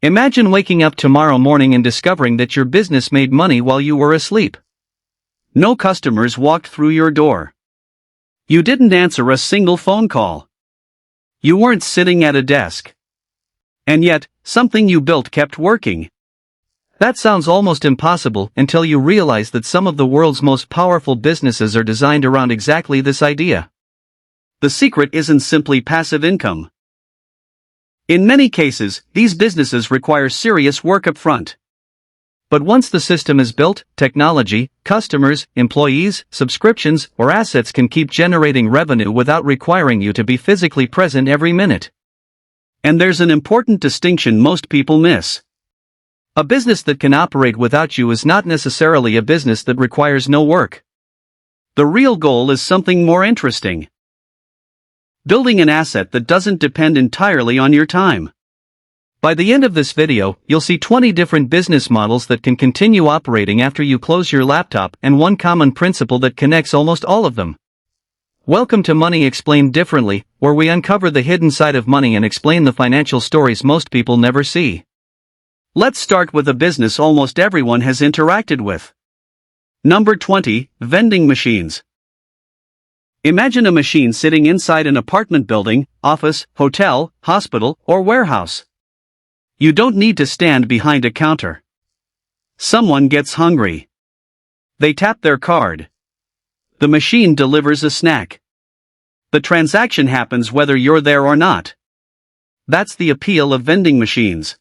Imagine waking up tomorrow morning and discovering that your business made money while you were asleep. No customers walked through your door. You didn't answer a single phone call. You weren't sitting at a desk. And yet, something you built kept working. That sounds almost impossible until you realize that some of the world's most powerful businesses are designed around exactly this idea. The secret isn't simply passive income. In many cases, these businesses require serious work up front. But once the system is built, technology, customers, employees, subscriptions, or assets can keep generating revenue without requiring you to be physically present every minute. And there's an important distinction most people miss. A business that can operate without you is not necessarily a business that requires no work. The real goal is something more interesting. Building an asset that doesn't depend entirely on your time. By the end of this video, you'll see 20 different business models that can continue operating after you close your laptop and one common principle that connects almost all of them. Welcome to Money Explained Differently, where we uncover the hidden side of money and explain the financial stories most people never see. Let's start with a business almost everyone has interacted with. Number 20, vending machines. Imagine a machine sitting inside an apartment building, office, hotel, hospital, or warehouse. You don't need to stand behind a counter. Someone gets hungry. They tap their card. The machine delivers a snack. The transaction happens whether you're there or not. That's the appeal of vending machines.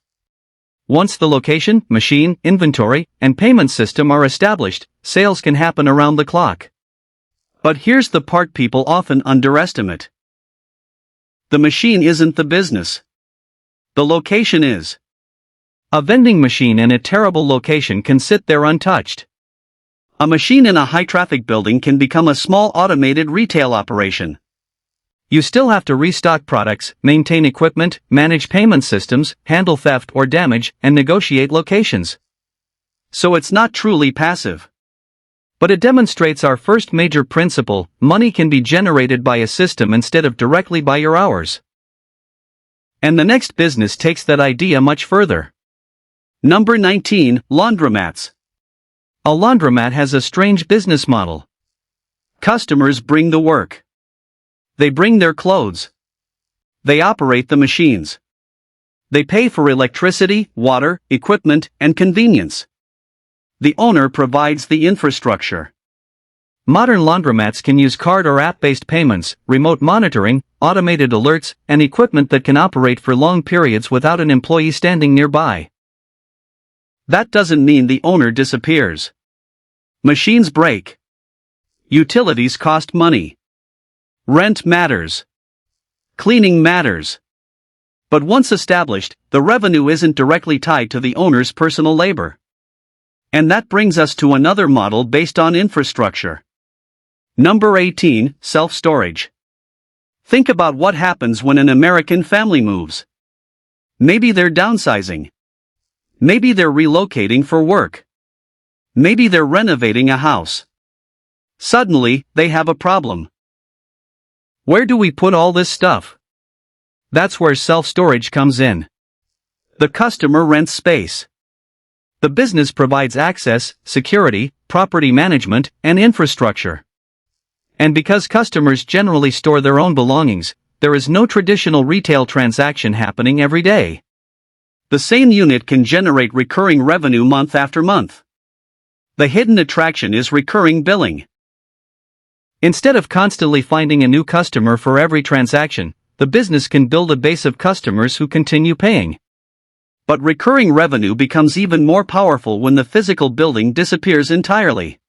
Once the location, machine, inventory, and payment system are established, sales can happen around the clock. But here's the part people often underestimate. The machine isn't the business. The location is. A vending machine in a terrible location can sit there untouched. A machine in a high-traffic building can become a small automated retail operation. You still have to restock products, maintain equipment, manage payment systems, handle theft or damage, and negotiate locations. So it's not truly passive. But it demonstrates our first major principle: money can be generated by a system instead of directly by your hours. And the next business takes that idea much further. Number 19, laundromats. A laundromat has a strange business model. Customers bring the work. They bring their clothes. They operate the machines. They pay for electricity, water, equipment, and convenience. The owner provides the infrastructure. Modern laundromats can use card or app-based payments, remote monitoring, automated alerts, and equipment that can operate for long periods without an employee standing nearby. That doesn't mean the owner disappears. Machines break. Utilities cost money. Rent matters. Cleaning matters. But once established, the revenue isn't directly tied to the owner's personal labor. And that brings us to another model based on infrastructure. Number 18, self-storage. Think about what happens when an American family moves. Maybe they're downsizing. Maybe they're relocating for work. Maybe they're renovating a house. Suddenly, they have a problem. Where do we put all this stuff? That's where self-storage comes in. The customer rents space. The business provides access, security, property management, and infrastructure. And because customers generally store their own belongings, there is no traditional retail transaction happening every day. The same unit can generate recurring revenue month after month. The hidden attraction is recurring billing. Instead of constantly finding a new customer for every transaction, the business can build a base of customers who continue paying. But recurring revenue becomes even more powerful when the physical building disappears entirely.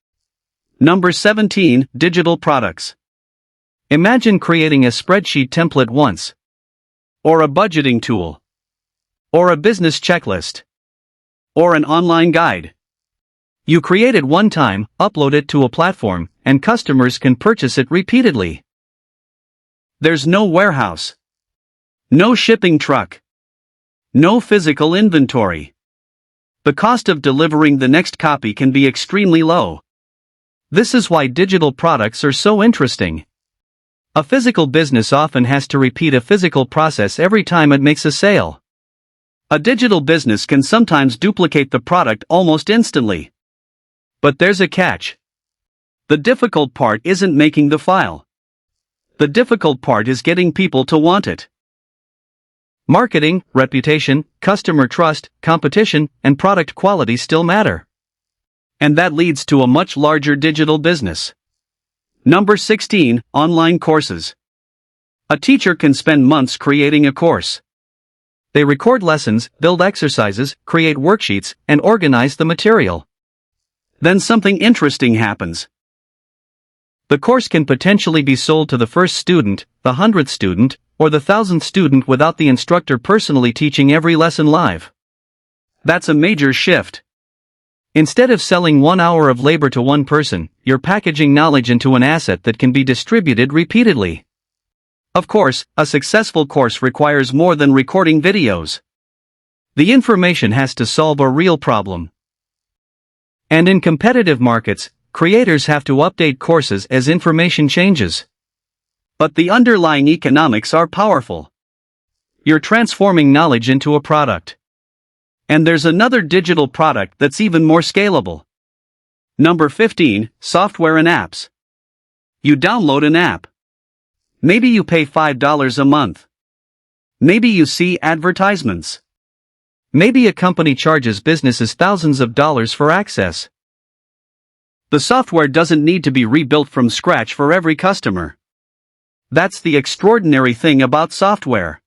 Number 17, digital products. Imagine creating a spreadsheet template once. Or a budgeting tool. Or a business checklist. Or an online guide. You create it one time, upload it to a platform, and customers can purchase it repeatedly. There's no warehouse. No shipping truck. No physical inventory. The cost of delivering the next copy can be extremely low. This is why digital products are so interesting. A physical business often has to repeat a physical process every time it makes a sale. A digital business can sometimes duplicate the product almost instantly. But there's a catch. The difficult part isn't making the file. The difficult part is getting people to want it. Marketing, reputation, customer trust, competition, and product quality still matter. And that leads to a much larger digital business. Number 16, online courses. A teacher can spend months creating a course. They record lessons, build exercises, create worksheets, and organize the material. Then something interesting happens. The course can potentially be sold to the first student, the 100th student, or the 1000th student without the instructor personally teaching every lesson live. That's a major shift. Instead of selling 1 hour of labor to one person, you're packaging knowledge into an asset that can be distributed repeatedly. Of course, a successful course requires more than recording videos. The information has to solve a real problem. And in competitive markets, creators have to update courses as information changes. But the underlying economics are powerful. You're transforming knowledge into a product. And there's another digital product that's even more scalable. Number 15, software and apps. You download an app. Maybe you pay $5 a month. Maybe you see advertisements. Maybe a company charges businesses thousands of dollars for access. The software doesn't need to be rebuilt from scratch for every customer. That's the extraordinary thing about software.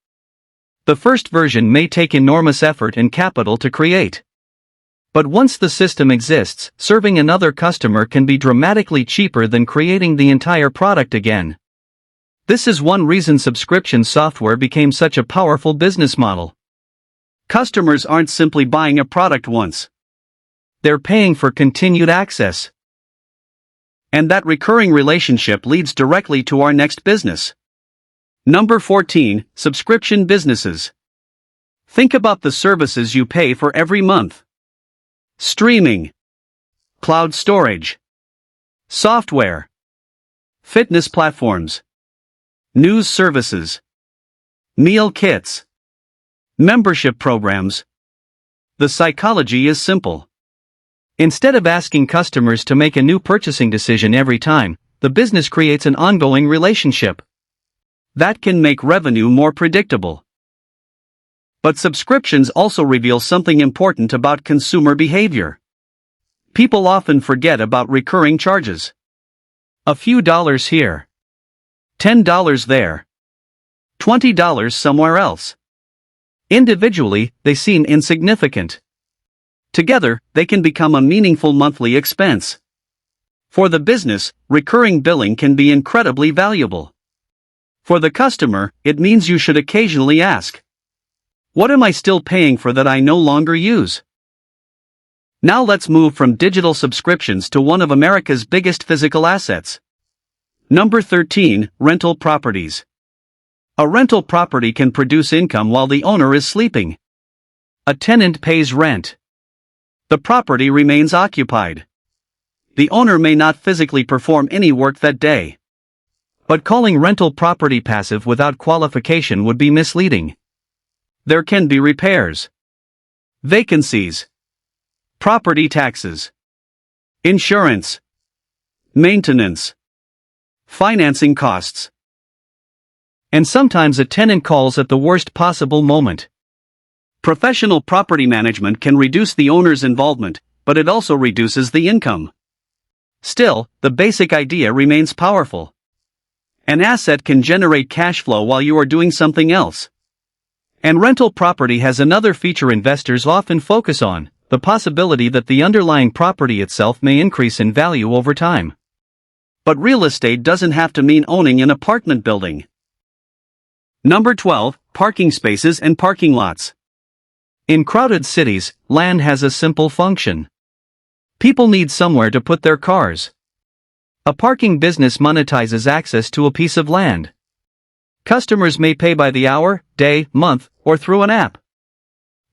The first version may take enormous effort and capital to create. But once the system exists, serving another customer can be dramatically cheaper than creating the entire product again. This is one reason subscription software became such a powerful business model. Customers aren't simply buying a product once. They're paying for continued access. And that recurring relationship leads directly to our next business. Number 14, subscription businesses. Think about the services you pay for every month. Streaming, cloud storage, software, fitness platforms, news services, meal kits, membership programs. The psychology is simple. Instead of asking customers to make a new purchasing decision every time, the business creates an ongoing relationship. That can make revenue more predictable. But subscriptions also reveal something important about consumer behavior. People often forget about recurring charges. A few dollars here, $10 there, $20 somewhere else. Individually, they seem insignificant. Together, they can become a meaningful monthly expense. For the business, recurring billing can be incredibly valuable. For the customer, it means you should occasionally ask, "What am I still paying for that I no longer use?" Now let's move from digital subscriptions to one of America's biggest physical assets. Number 13, rental properties. A rental property can produce income while the owner is sleeping. A tenant pays rent. The property remains occupied. The owner may not physically perform any work that day. But calling rental property passive without qualification would be misleading. There can be repairs, vacancies, property taxes, insurance, maintenance, financing costs. And sometimes a tenant calls at the worst possible moment. Professional property management can reduce the owner's involvement, but it also reduces the income. Still, the basic idea remains powerful. An asset can generate cash flow while you are doing something else. And rental property has another feature investors often focus on, the possibility that the underlying property itself may increase in value over time. But real estate doesn't have to mean owning an apartment building. Number 12, parking spaces and parking lots. In crowded cities, land has a simple function. People need somewhere to put their cars. A parking business monetizes access to a piece of land. Customers may pay by the hour, day, month, or through an app.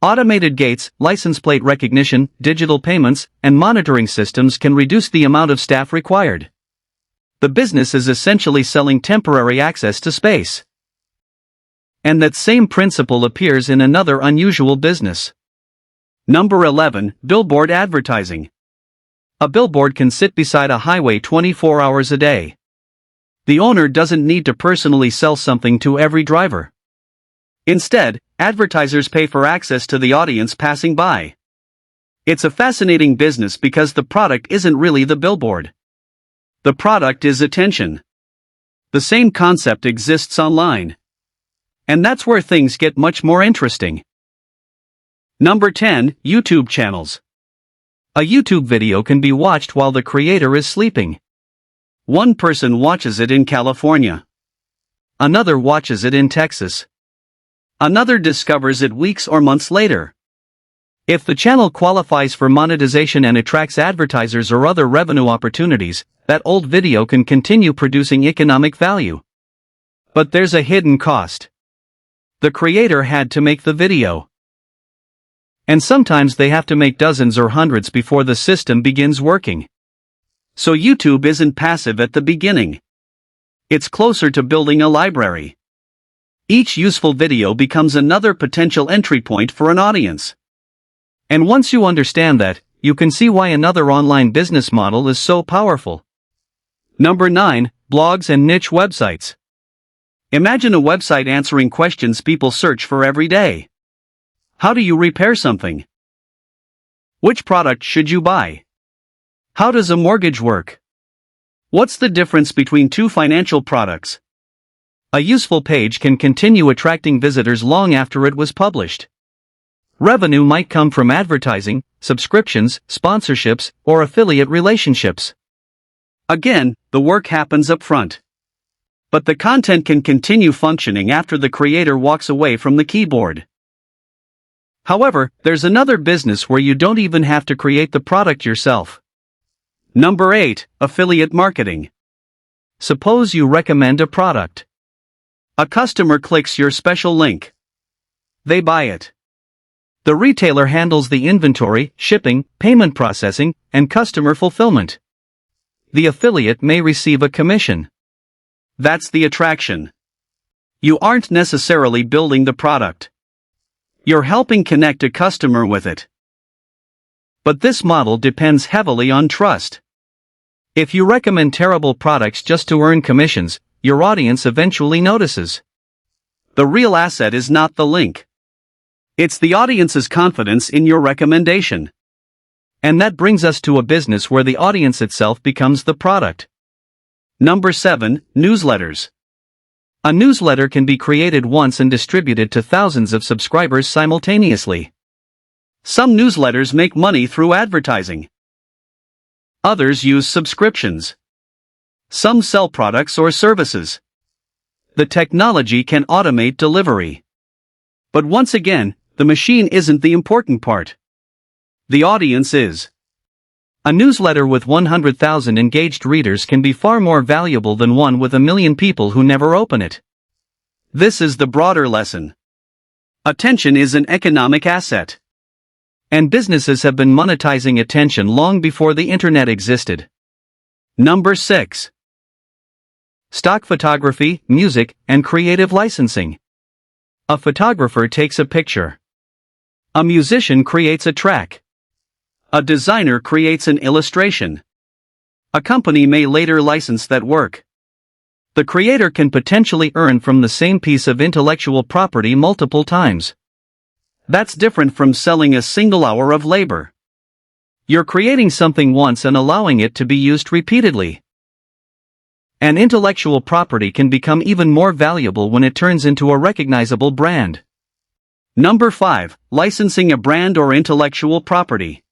Automated gates, license plate recognition, digital payments, and monitoring systems can reduce the amount of staff required. The business is essentially selling temporary access to space. And that same principle appears in another unusual business. Number 11, billboard advertising. A billboard can sit beside a highway 24 hours a day. The owner doesn't need to personally sell something to every driver. Instead, advertisers pay for access to the audience passing by. It's a fascinating business because the product isn't really the billboard. The product is attention. The same concept exists online. And that's where things get much more interesting. Number 10, YouTube channels. A YouTube video can be watched while the creator is sleeping. One person watches it in California. Another watches it in Texas. Another discovers it weeks or months later. If the channel qualifies for monetization and attracts advertisers or other revenue opportunities, that old video can continue producing economic value. But there's a hidden cost. The creator had to make the video. And sometimes they have to make dozens or hundreds before the system begins working. So YouTube isn't passive at the beginning. It's closer to building a library. Each useful video becomes another potential entry point for an audience. And once you understand that, you can see why another online business model is so powerful. Number 9, blogs and niche websites. Imagine a website answering questions people search for every day. How do you repair something? Which product should you buy? How does a mortgage work? What's the difference between two financial products? A useful page can continue attracting visitors long after it was published. Revenue might come from advertising, subscriptions, sponsorships, or affiliate relationships. Again, the work happens up front. But the content can continue functioning after the creator walks away from the keyboard. However, there's another business where you don't even have to create the product yourself. Number 8, affiliate marketing. Suppose you recommend a product. A customer clicks your special link. They buy it. The retailer handles the inventory, shipping, payment processing, and customer fulfillment. The affiliate may receive a commission. That's the attraction. You aren't necessarily building the product. You're helping connect a customer with it. But this model depends heavily on trust. If you recommend terrible products just to earn commissions, your audience eventually notices. The real asset is not the link. It's the audience's confidence in your recommendation. And that brings us to a business where the audience itself becomes the product. Number 7, newsletters. A newsletter can be created once and distributed to thousands of subscribers simultaneously. Some newsletters make money through advertising. Others use subscriptions. Some sell products or services. The technology can automate delivery. But once again, the machine isn't the important part. The audience is. A newsletter with 100,000 engaged readers can be far more valuable than one with 1 million people who never open it. This is the broader lesson. Attention is an economic asset. And businesses have been monetizing attention long before the internet existed. Number 6. Stock photography, music, and creative licensing. A photographer takes a picture. A musician creates a track. A designer creates an illustration. A company may later license that work. The creator can potentially earn from the same piece of intellectual property multiple times. That's different from selling a single hour of labor. You're creating something once and allowing it to be used repeatedly. And intellectual property can become even more valuable when it turns into a recognizable brand. Number 5, licensing a brand or intellectual property.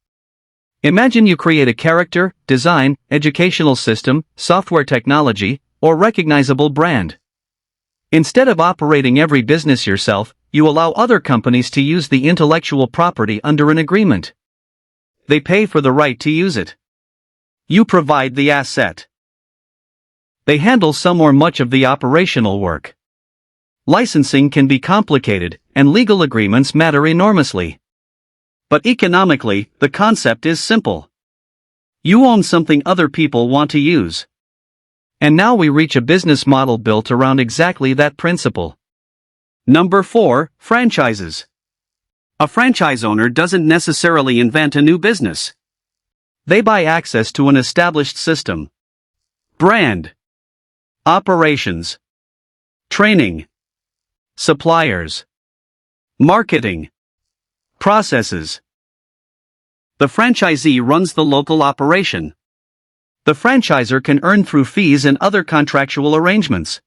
Imagine you create a character, design, educational system, software technology, or recognizable brand. Instead of operating every business yourself, you allow other companies to use the intellectual property under an agreement. They pay for the right to use it. You provide the asset. They handle some or much of the operational work. Licensing can be complicated, and legal agreements matter enormously. But economically, the concept is simple. You own something other people want to use. And now we reach a business model built around exactly that principle. Number 4, franchises. A franchise owner doesn't necessarily invent a new business. They buy access to an established system, brand, operations, training, suppliers, marketing, processes. The franchisee runs the local operation. The franchisor can earn through fees and other contractual arrangements.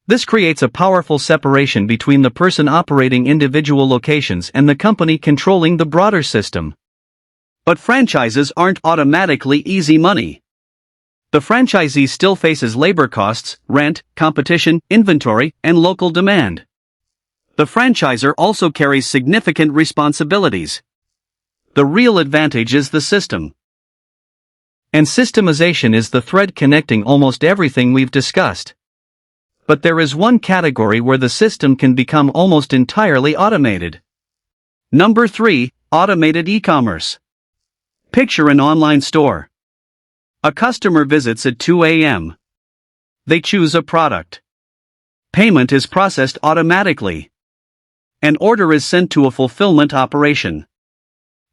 This creates a powerful separation between the person operating individual locations and the company controlling the broader system. But franchises aren't automatically easy money. The franchisee still faces labor costs, rent, competition, inventory, and local demand. The franchisor also carries significant responsibilities. The real advantage is the system. And systemization is the thread connecting almost everything we've discussed. But there is one category where the system can become almost entirely automated. Number 3, automated e-commerce. Picture an online store. A customer visits at 2 a.m. They choose a product. Payment is processed automatically. An order is sent to a fulfillment operation.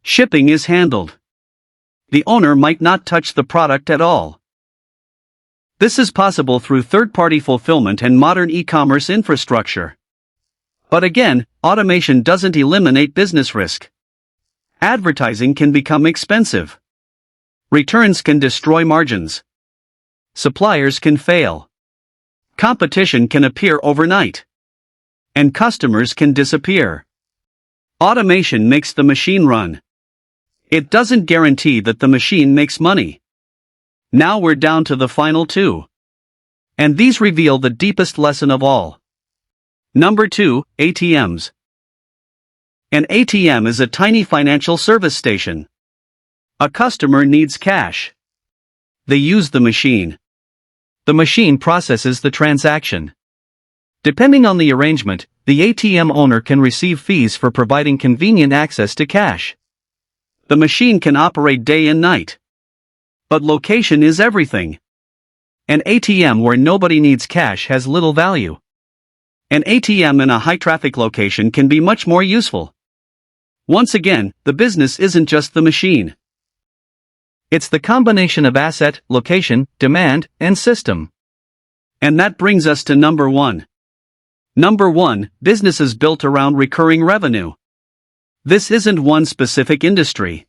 Shipping is handled. The owner might not touch the product at all. This is possible through third-party fulfillment and modern e-commerce infrastructure. But again, automation doesn't eliminate business risk. Advertising can become expensive. Returns can destroy margins. Suppliers can fail. Competition can appear overnight. And customers can disappear. Automation makes the machine run. It doesn't guarantee that the machine makes money. Now we're down to the final 2. And these reveal the deepest lesson of all. Number 2, ATMs. An ATM is a tiny financial service station. A customer needs cash. They use the machine. The machine processes the transaction. Depending on the arrangement, the ATM owner can receive fees for providing convenient access to cash. The machine can operate day and night. But location is everything. An ATM where nobody needs cash has little value. An ATM in a high-traffic location can be much more useful. Once again, the business isn't just the machine. It's the combination of asset, location, demand, and system. And that brings us to number 1. Number 1, businesses built around recurring revenue. This isn't one specific industry.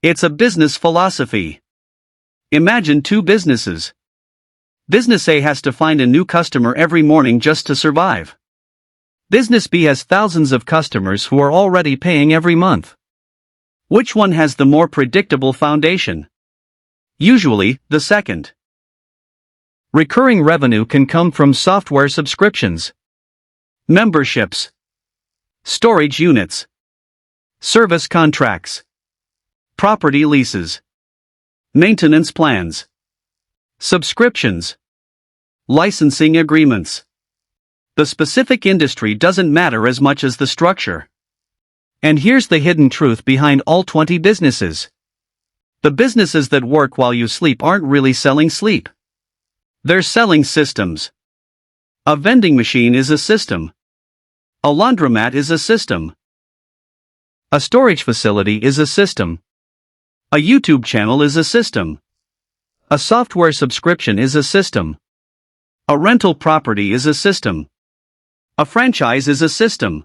It's a business philosophy. Imagine 2 businesses. Business A has to find a new customer every morning just to survive. Business B has thousands of customers who are already paying every month. Which one has the more predictable foundation? Usually, the second. Recurring revenue can come from software subscriptions, memberships, storage units, service contracts, property leases, maintenance plans, subscriptions, licensing agreements. The specific industry doesn't matter as much as the structure. And here's the hidden truth behind all 20 businesses. The businesses that work while you sleep aren't really selling sleep. They're selling systems. A vending machine is a system. A laundromat is a system. A storage facility is a system. A YouTube channel is a system. A software subscription is a system. A rental property is a system. A franchise is a system.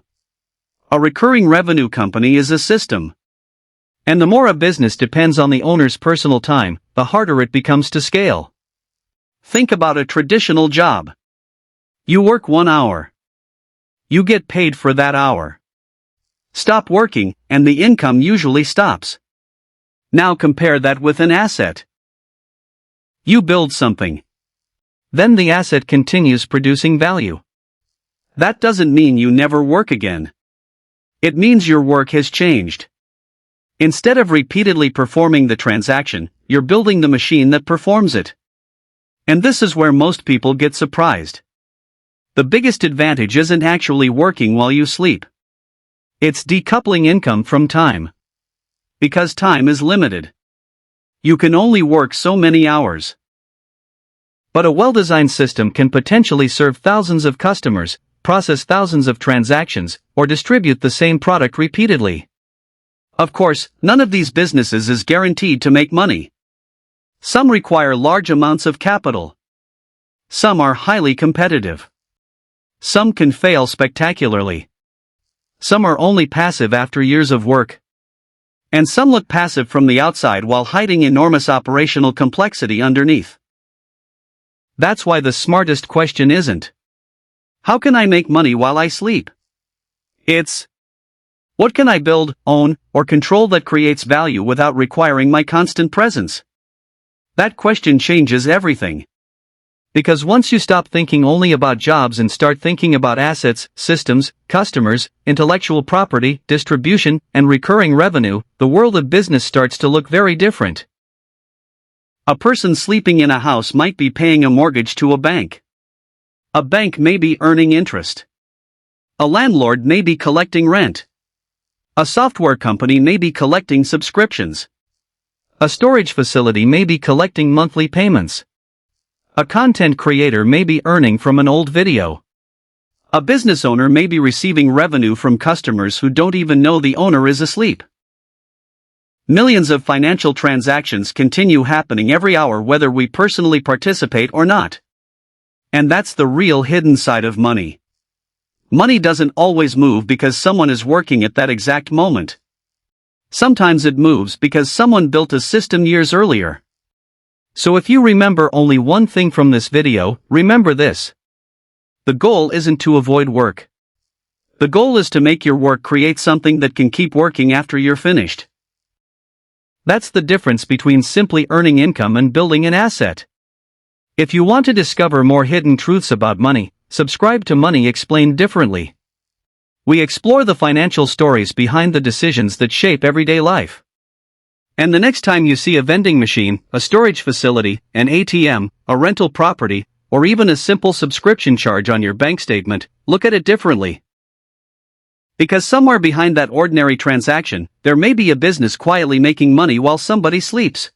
A recurring revenue company is a system. And the more a business depends on the owner's personal time, the harder it becomes to scale. Think about a traditional job. You work 1 hour. You get paid for that hour. Stop working, and the income usually stops. Now compare that with an asset. You build something. Then the asset continues producing value. That doesn't mean you never work again. It means your work has changed. Instead of repeatedly performing the transaction, you're building the machine that performs it. And this is where most people get surprised. The biggest advantage isn't actually working while you sleep. It's decoupling income from time. Because time is limited. You can only work so many hours. But a well-designed system can potentially serve thousands of customers, process thousands of transactions, or distribute the same product repeatedly. Of course, none of these businesses is guaranteed to make money. Some require large amounts of capital. Some are highly competitive. Some can fail spectacularly. Some are only passive after years of work. And some look passive from the outside while hiding enormous operational complexity underneath. That's why the smartest question isn't, how can I make money while I sleep? It's, what can I build, own, or control that creates value without requiring my constant presence? That question changes everything. Because once you stop thinking only about jobs and start thinking about assets, systems, customers, intellectual property, distribution, and recurring revenue, the world of business starts to look very different. A person sleeping in a house might be paying a mortgage to a bank. A bank may be earning interest. A landlord may be collecting rent. A software company may be collecting subscriptions. A storage facility may be collecting monthly payments. A content creator may be earning from an old video. A business owner may be receiving revenue from customers who don't even know the owner is asleep. Millions of financial transactions continue happening every hour whether we personally participate or not. And that's the real hidden side of money. Money doesn't always move because someone is working at that exact moment. Sometimes it moves because someone built a system years earlier. So if you remember only one thing from this video, remember this. The goal isn't to avoid work. The goal is to make your work create something that can keep working after you're finished. That's the difference between simply earning income and building an asset. If you want to discover more hidden truths about money, subscribe to Money Explained Differently. We explore the financial stories behind the decisions that shape everyday life. And the next time you see a vending machine, a storage facility, an ATM, a rental property, or even a simple subscription charge on your bank statement, look at it differently. Because somewhere behind that ordinary transaction, there may be a business quietly making money while somebody sleeps.